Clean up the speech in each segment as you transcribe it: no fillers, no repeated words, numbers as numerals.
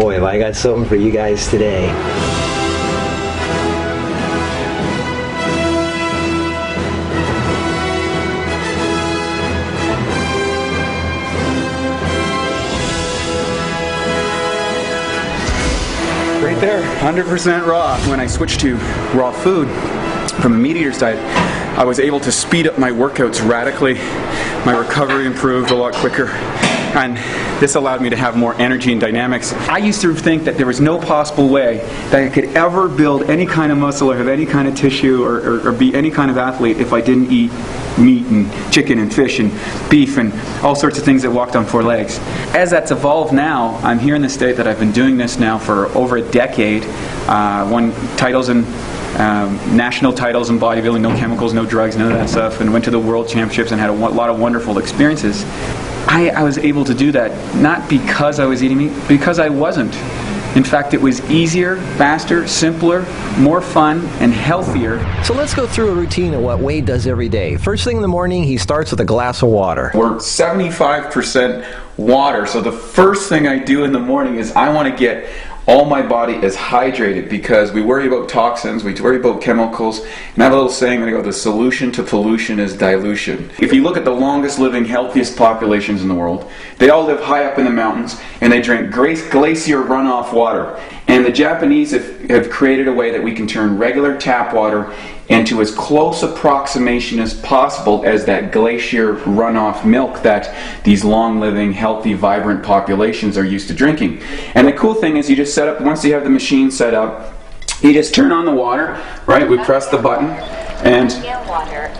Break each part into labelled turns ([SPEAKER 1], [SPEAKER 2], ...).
[SPEAKER 1] boy, have I got something for you guys today.
[SPEAKER 2] Right there, 100% raw. When I switched to raw food from a meat eater's diet, I was able to speed up my workouts radically. My recovery improved a lot quicker, and this allowed me to have more energy and dynamics. I used to think that there was no possible way that I could ever build any kind of muscle or have any kind of tissue or be any kind of athlete if I didn't eat meat and chicken and fish and beef and all sorts of things that walked on four legs. As that's evolved now, I'm here in the state that I've been doing this now for over a decade. Won titles in national titles in bodybuilding, no chemicals, no drugs, none of that stuff, and went to the world championships and had a lot of wonderful experiences. I was able to do that not because I was eating meat, because I wasn't. In fact, it was easier, faster, simpler, more fun, and healthier.
[SPEAKER 1] So let's go through a routine of what Wade does every day. First thing in the morning, he starts with a glass of water.
[SPEAKER 2] We're 75% water, so the first thing I do in the morning is I want to get all my body is hydrated, because we worry about toxins, we worry about chemicals, and I have a little saying that I go, the solution to pollution is dilution. If you look at the longest living, healthiest populations in the world, they all live high up in the mountains, and they drink glacier runoff water. And the Japanese have created a way that we can turn regular tap water into as close approximation as possible as that glacier runoff milk that these long-living, healthy, vibrant populations are used to drinking. And the cool thing is you just set up, once you have the machine set up, you just turn on the water, right? We press the button, and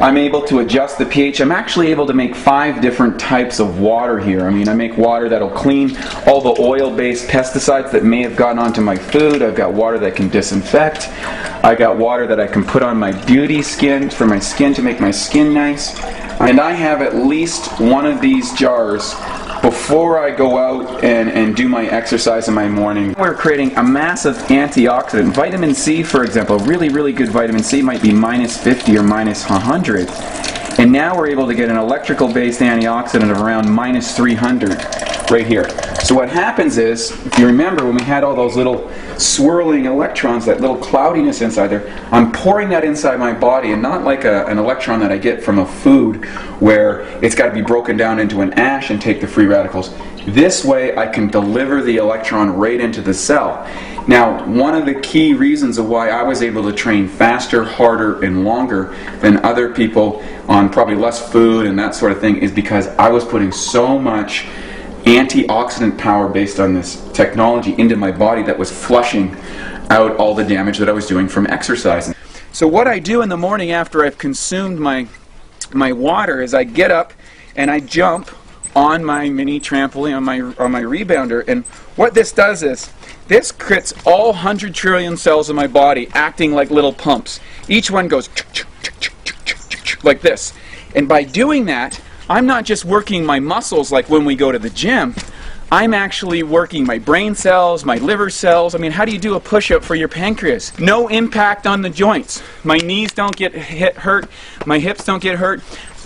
[SPEAKER 2] I'm able to adjust the pH. I'm actually able to make 5 different types of water here. I mean, I make water that'll clean all the oil-based pesticides that may have gotten onto my food. I've got water that can disinfect. I got water that I can put on my beauty skin, for my skin, to make my skin nice. And I have at least one of these jars before I go out and do my exercise in my morning. We're creating a massive antioxidant. Vitamin C, for example, really, really good vitamin C might be minus 50 or minus 100. And now we're able to get an electrical-based antioxidant of around minus 300 right here. So what happens is, if you remember when we had all those little swirling electrons, that little cloudiness inside there, I'm pouring that inside my body, and not like an electron that I get from a food where it's got to be broken down into an ash and take the free radicals. This way I can deliver the electron right into the cell. Now, one of the key reasons of why I was able to train faster, harder, and longer than other people on probably less food and that sort of thing is because I was putting so much antioxidant power based on this technology into my body that was flushing out all the damage that I was doing from exercising. So what I do in the morning after I've consumed my water is I get up and I jump on my mini trampoline, on my rebounder, and what this does is this gets all 100 trillion cells in my body acting like little pumps. Each one goes like this. And by doing that, I'm not just working my muscles like when we go to the gym, I'm actually working my brain cells, my liver cells. I mean, how do you do a push-up for your pancreas? No impact on the joints. My knees don't get hurt, my hips don't get hurt.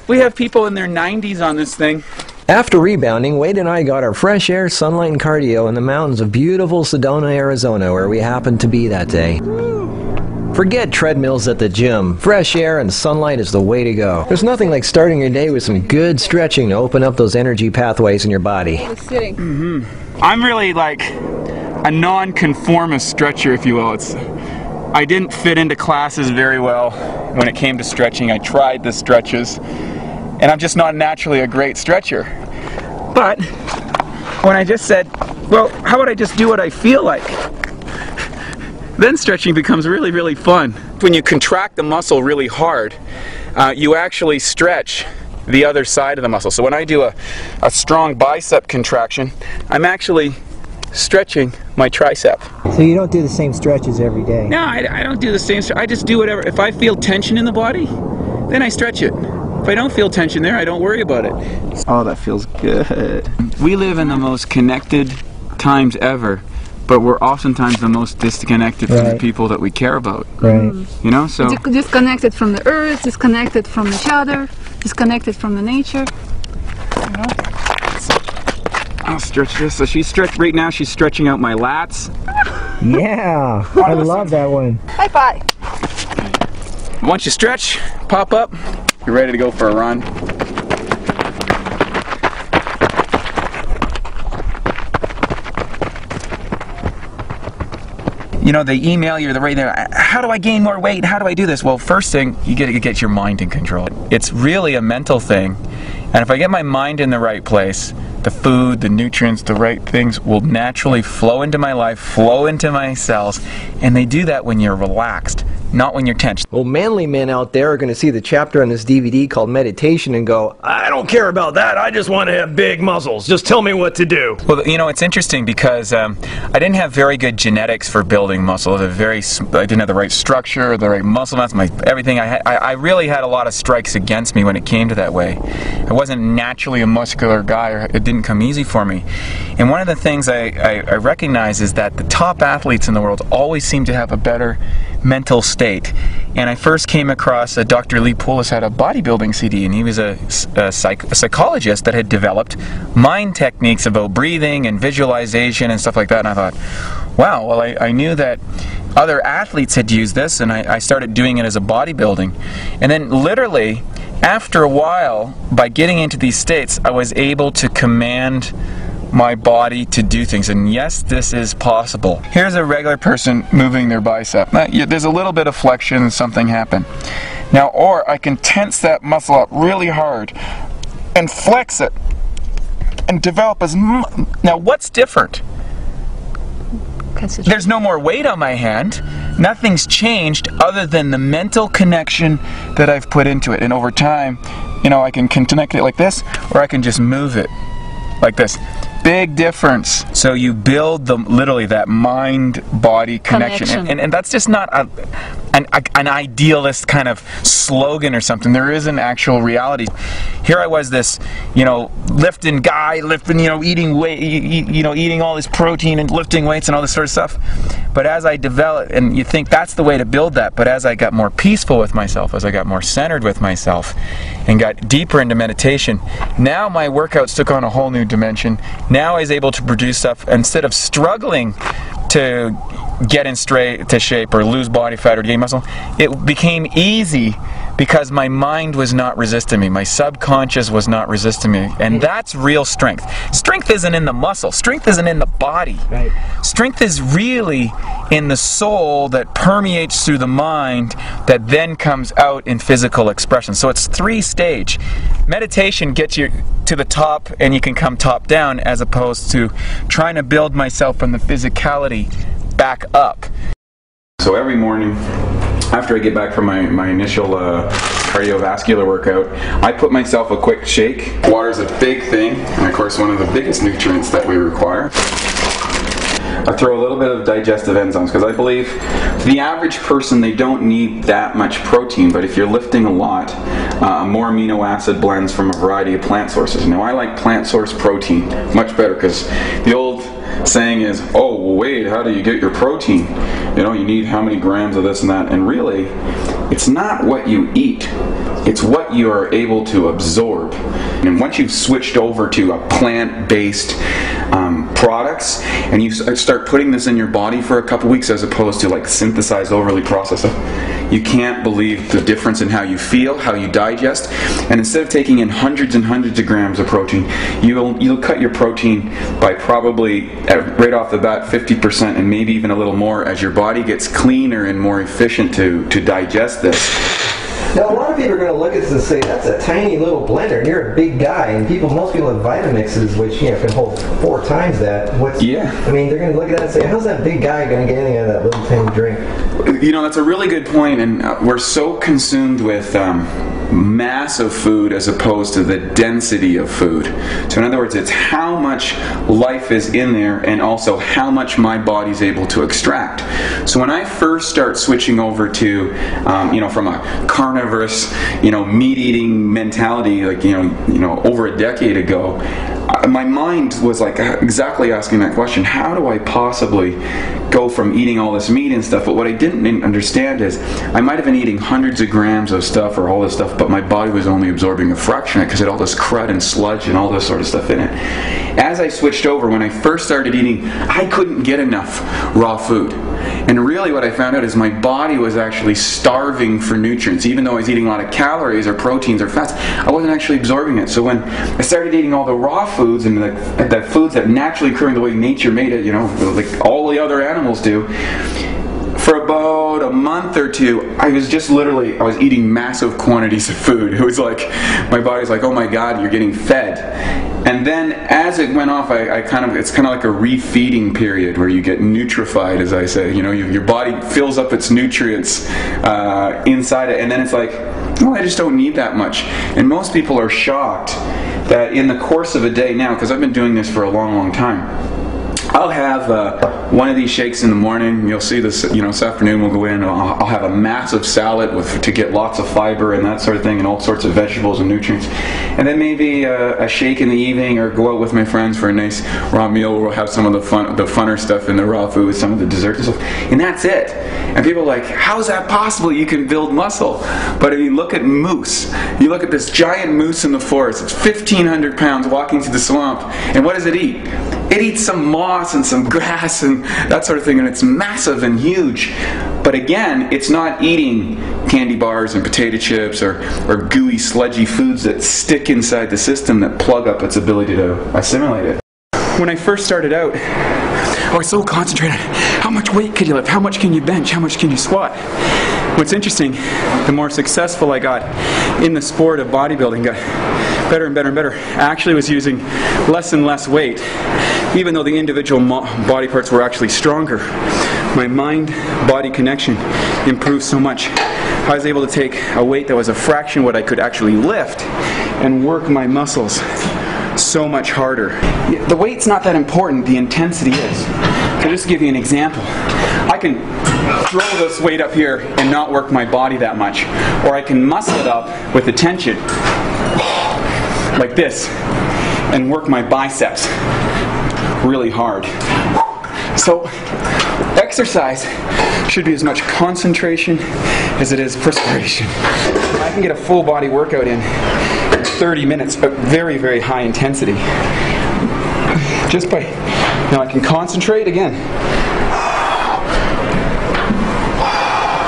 [SPEAKER 2] We have people in their 90s on this thing.
[SPEAKER 1] After rebounding, Wade and I got our fresh air, sunlight, and cardio in the mountains of beautiful Sedona, Arizona, where we happened to be that day. Forget treadmills at the gym. Fresh air and sunlight is the way to go. There's nothing like starting your day with some good stretching to open up those energy pathways in your body.
[SPEAKER 2] I'm really like a non-conformist stretcher, if you will. I didn't fit into classes very well when it came to stretching. I tried the stretches, and I'm just not naturally a great stretcher. But when I just said, well, how about I just do what I feel like? Then stretching becomes really, really fun. When you contract the muscle really hard, you actually stretch the other side of the muscle. So when I do a strong bicep contraction, I'm actually stretching my tricep.
[SPEAKER 3] So you don't do the same stretches every day?
[SPEAKER 2] No, I don't do the same stretch. I just do whatever. If I feel tension in the body, then I stretch it. If I don't feel tension there, I don't worry about it. Oh, that feels good. We live in the most connected times ever, but we're oftentimes the most disconnected from the people that we care about.
[SPEAKER 3] Right.
[SPEAKER 2] You know, so
[SPEAKER 4] disconnected from the earth, disconnected from each other, disconnected from the nature. You know?
[SPEAKER 2] I'll stretch this. So she's stretched right now. She's stretching out my lats.
[SPEAKER 3] Yeah, I love that one.
[SPEAKER 4] High five.
[SPEAKER 2] Once you stretch, pop up, you're ready to go for a run. You know, they email you right there, how do I gain more weight? How do I do this? Well, first thing, you got to get your mind in control. It's really a mental thing. And if I get my mind in the right place, the food, the nutrients, the right things will naturally flow into my life, flow into my cells. And they do that when you're relaxed, not when you're tense.
[SPEAKER 1] Well, manly men out there are going to see the chapter on this DVD called Meditation and go, I don't care about that, I just want to have big muscles, just tell me what to do.
[SPEAKER 2] Well, you know, it's interesting because I didn't have very good genetics for building muscle. I didn't have the right structure, the right muscle mass, everything. I really had a lot of strikes against me when it came to that way. I wasn't naturally a muscular guy, or it didn't come easy for me. And one of the things I recognize is that the top athletes in the world always seem to have a better mental state. And I first came across Dr. Lee Poulos had a bodybuilding CD, and he was a psychologist that had developed mind techniques about breathing and visualization and stuff like that. And I thought, wow, well, I knew that other athletes had used this, and I started doing it as a bodybuilding. And then literally, after a while, by getting into these states, I was able to command my body to do things. And yes, this is possible. Here's a regular person moving their bicep. Now, there's a little bit of flexion, something happened. Now, or I can tense that muscle up really hard and flex it and develop now what's different? There's no more weight on my hand. Nothing's changed other than the mental connection that I've put into it. And over time, you know, I can connect it like this, or I can just move it like this. Big difference. So you build literally that mind-body connection. And that's just not an idealist kind of slogan or something. There is an actual reality. Here I was, this, you know, lifting guy, you know, eating weight, you know, eating all this protein and lifting weights and all this sort of stuff. But as I developed, and you think that's the way to build that, but as I got more peaceful with myself, as I got more centered with myself, and got deeper into meditation, now my workouts took on a whole new dimension. Now I was able to produce stuff instead of struggling to get in straight to shape or lose body fat or gain muscle. It became easy because my mind was not resisting me. My subconscious was not resisting me. And that's real strength. Strength isn't in the muscle. Strength isn't in the body.
[SPEAKER 3] Right.
[SPEAKER 2] Strength is really in the soul that permeates through the mind that then comes out in physical expression. So it's 3-stage. Meditation gets you to the top and you can come top down, as opposed to trying to build myself from the physicality back up. So every morning, after I get back from my initial cardiovascular workout, I put myself a quick shake. Water's a big thing, and of course one of the biggest nutrients that we require. I throw a little bit of digestive enzymes, because I believe the average person, they don't need that much protein, but if you're lifting a lot, more amino acid blends from a variety of plant sources. Now I like plant source protein much better, because the old saying is, oh wait, how do you get your protein? You know, you need how many grams of this and that. And really, it's not what you eat, it's what you are able to absorb. And once you've switched over to a plant-based products, and you start putting this in your body for a couple weeks, as opposed to like synthesized, overly processed stuff, you can't believe the difference in how you feel, how you digest. And instead of taking in hundreds and hundreds of grams of protein, you'll cut your protein by probably right off the bat 50%, and maybe even a little more, as your body gets cleaner and more efficient to digest this.
[SPEAKER 1] Now, a lot of people are going to look at this and say, that's a tiny little blender, and you're a big guy, and most people have Vitamixes, which, you know, can hold 4 times that. I mean, they're going to look at that and say, how's that big guy going to get any of that little tiny drink?
[SPEAKER 2] You know, that's a really good point, and we're so consumed with mass of food as opposed to the density of food. So in other words, it's how much life is in there, and also how much my body's able to extract. So when I first start switching over to, you know, from a carnivorous, you know, meat-eating mentality, like, you know, over a decade ago, my mind was like exactly asking that question. How do I possibly go from eating all this meat and stuff? But what I didn't understand is I might have been eating hundreds of grams of stuff or all this stuff, but my body was only absorbing a fraction of it because it had all this crud and sludge and all this sort of stuff in it. As I switched over, when I first started eating, I couldn't get enough raw food. And really what I found out is my body was actually starving for nutrients. Even though I was eating a lot of calories or proteins or fats, I wasn't actually absorbing it. So when I started eating all the raw foods and the foods that naturally occur in the way nature made it, you know, like all the other animals do, for about a month or two, I was eating massive quantities of food. It was like, my body's like, oh my God, you're getting fed. And then as it went off, it's kind of like a refeeding period where you get nutrified, as I say. You know, your body fills up its nutrients inside it, and then it's like, oh, I just don't need that much. And most people are shocked that in the course of a day now, because I've been doing this for a long, long time, I'll have one of these shakes in the morning. You'll see this, you know, this afternoon we'll go in and I'll have a massive salad to get lots of fiber and that sort of thing and all sorts of vegetables and nutrients. And then maybe a shake in the evening, or go out with my friends for a nice raw meal where we'll have some of the funner stuff in the raw food, some of the desserts and stuff. And that's it. And people are like, how is that possible? You can build muscle. But if you look at moose, you look at this giant moose in the forest, it's 1,500 pounds walking through the swamp, and what does it eat? It eats some moss and some grass and that sort of thing, and it's massive and huge. But again, it's not eating candy bars and potato chips or gooey, sludgy foods that stick inside the system that plug up its ability to assimilate it. When I first started out, I was so concentrated. How much weight could you lift? How much can you bench? How much can you squat? What's interesting, the more successful I got in the sport of bodybuilding, got better and better and better. I actually was using less and less weight, even though the individual body parts were actually stronger. My mind-body connection improved so much. I was able to take a weight that was a fraction what I could actually lift and work my muscles so much harder. The weight's not that important, the intensity is. So just to give you an example, I can throw this weight up here and not work my body that much, or I can muscle it up with the tension like this and work my biceps really hard. So exercise should be as much concentration as it is perspiration. I can get a full body workout in 30 minutes, but very, very high intensity. Just by, now I can concentrate again.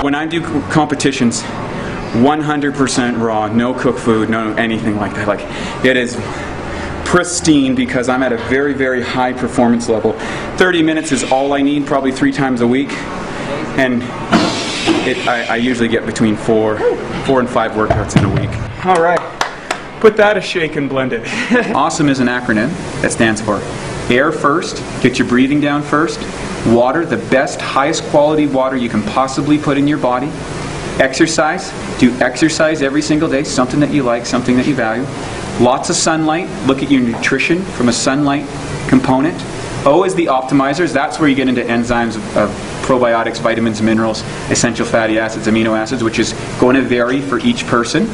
[SPEAKER 2] When I do competitions, 100% raw, no cooked food, no anything like that. Like, it is pristine because I'm at a very, very high performance level. 30 minutes is all I need, probably 3 times a week. And I usually get between 4 and 5 workouts in a week. All right, put that a shake and blend it. AWESOME is an acronym that stands for air first, get your breathing down first. Water, the best, highest quality water you can possibly put in your body. Exercise, do exercise every single day, something that you like, something that you value. Lots of sunlight, look at your nutrition from a sunlight component. O is the optimizers, that's where you get into enzymes of probiotics, vitamins, minerals, essential fatty acids, amino acids, which is going to vary for each person.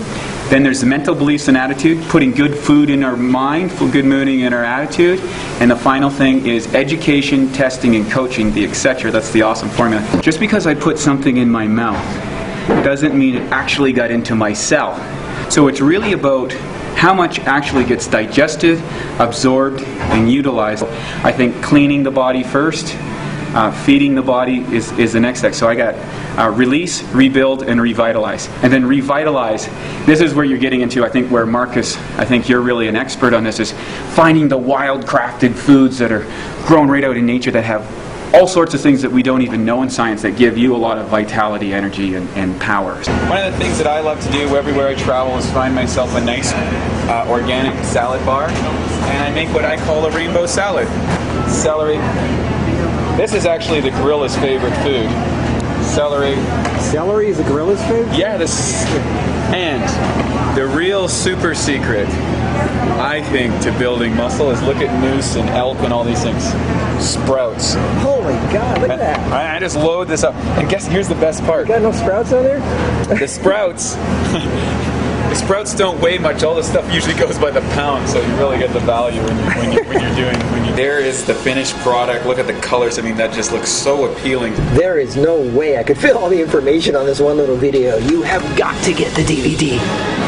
[SPEAKER 2] Then there's the mental beliefs and attitude, putting good food in our mind, good mooding in our attitude. And the final thing is education, testing, and coaching, the etc. That's the AWESOME formula. Just because I put something in my mouth doesn't mean it actually got into my cell. So it's really about how much actually gets digested, absorbed, and utilized. I think cleaning the body first, feeding the body is the next step. So I got release, rebuild, and revitalize. And then revitalize, this is where you're getting into, I think, where Marcus, I think you're really an expert on this, is finding the wild crafted foods that are grown right out in nature that have all sorts of things that we don't even know in science that give you a lot of vitality, energy, and power. One of the things that I love to do everywhere I travel is find myself a nice organic salad bar, and I make what I call a rainbow salad. Celery. This is actually the gorilla's favorite food. Celery.
[SPEAKER 3] Celery is the gorilla's food?
[SPEAKER 2] Yeah, and the real super secret, I think, to building muscle is look at moose and elk and all these things. Sprouts.
[SPEAKER 3] Holy God, look at that.
[SPEAKER 2] I just load this up. And guess, here's the best part.
[SPEAKER 3] You got no sprouts on there?
[SPEAKER 2] The sprouts, The sprouts don't weigh much. All this stuff usually goes by the pound, so you really get the value when you're doing. There is the finished product. Look at the colors. I mean, that just looks so appealing.
[SPEAKER 1] There is no way I could fit all the information on this one little video. You have got to get the DVD.